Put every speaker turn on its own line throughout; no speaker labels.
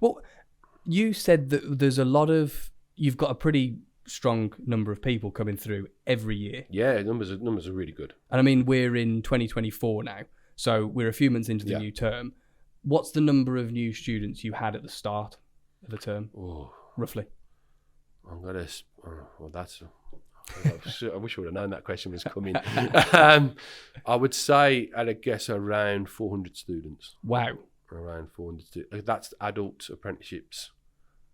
Well, you said that you've got a pretty strong number of people coming through every year.
Yeah, numbers are really good.
And I mean, we're in 2024 now, so we're a few months into the new term. What's the number of new students you had at the start of the term, roughly?
I'm gonna. Well, that's. I wish I would have known that question was coming. I would say, I'd guess around 400 students.
Wow.
Around 400 students. That's adult apprenticeships,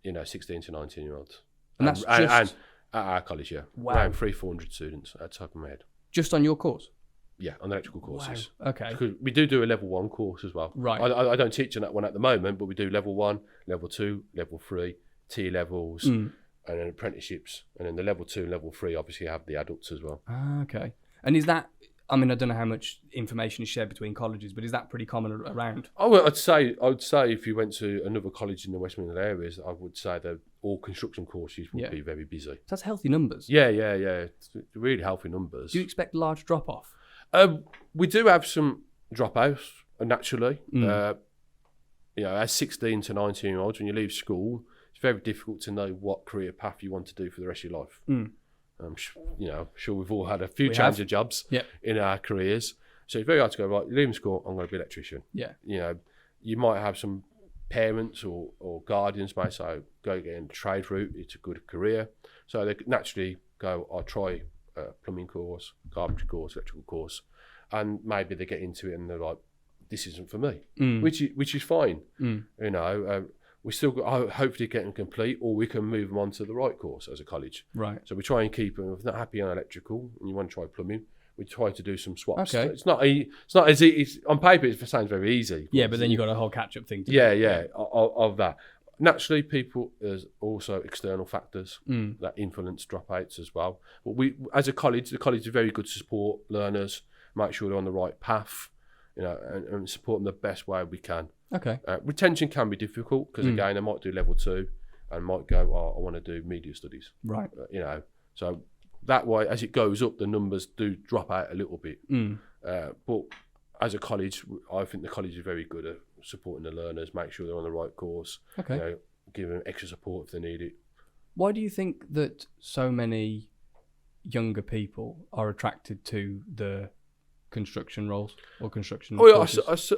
16 to 19-year-olds.
And that's
and at our college, yeah.
Wow.
Around 400 students at the top of my head.
Just on your course?
Yeah, on the electrical courses.
Wow. Okay.
Because we do a level 1 course as well.
Right.
I don't teach on that one at the moment, but we do level 1, level 2, level 3, T levels, and then apprenticeships. And then the level 2 and level 3 obviously have the adults as well.
Okay. And is that, I mean, I don't know how much information is shared between colleges, but is that pretty common around?
I would say if you went to another college in the West Midlands areas, I would say that all construction courses would be very busy.
So that's healthy numbers.
Yeah. It's really healthy numbers.
Do you expect large drop-off?
We do have some dropouts, naturally. As 16 to 19-year-olds, when you leave school, it's very difficult to know what career path you want to do for the rest of your life. I'm sure we've all had a few change of jobs in our careers. So it's very hard to go, right, you're leaving school, I'm going to be an electrician. Yeah. You might have some parents or guardians may say, go get in the trade route, it's a good career. So they naturally go, I'll try a plumbing course, carpentry course, electrical course, and maybe they get into it and they're like, this isn't for me, which is fine. We still got hopefully get them complete, or we can move them on to the right course as a college. Right. So we try and keep them. If they're not happy on electrical and you want to try plumbing, we try to do some swaps. Okay. It's not as easy. On paper, it sounds very easy.
Yeah, but then you've got a whole catch-up thing to do.
Yeah, of that. Naturally, there's also external factors that influence dropouts as well. But we, as a college, the college is very good to support learners, make sure they're on the right path, and support them the best way we can. Okay. Retention can be difficult because again, they might do level 2 and might go, I want to do media studies. Right. So that way, as it goes up, the numbers do drop out a little bit. But as a college, I think the college is very good at supporting the learners, make sure they're on the right course. Okay. Give them extra support if they need it.
Why do you think that so many younger people are attracted to the construction roles or construction courses?
As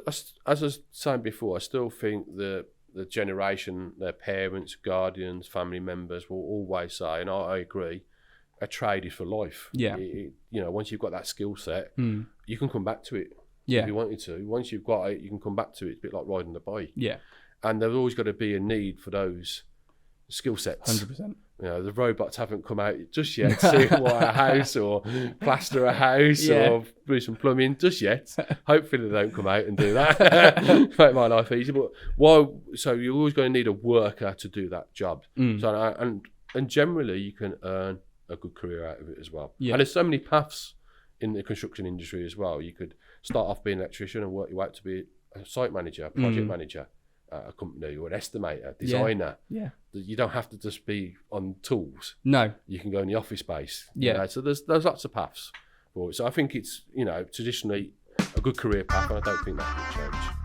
I was saying before, I still think the generation, their parents, guardians, family members will always say, and I agree, a trade is for life. Yeah. Once you've got that skill set, you can come back to it. Yeah. If you wanted to. Once you've got it, you can come back to it. It's a bit like riding a bike. Yeah. And there's always got to be a need for those skill sets.
100%.
The robots haven't come out just yet to wire a house or plaster a house or do some plumbing just yet. Hopefully they don't come out and do that. Make my life easy. But so you're always going to need a worker to do that job. So and generally you can earn a good career out of it as well. Yeah. And there's so many paths in the construction industry as well. You could start off being an electrician and work your way up to be a site manager, a project manager at a company, or an estimator, designer. Yeah. You don't have to just be on tools. No. You can go in the office space. Yeah. So there's lots of paths for it. So I think it's, traditionally a good career path, and I don't think that will change.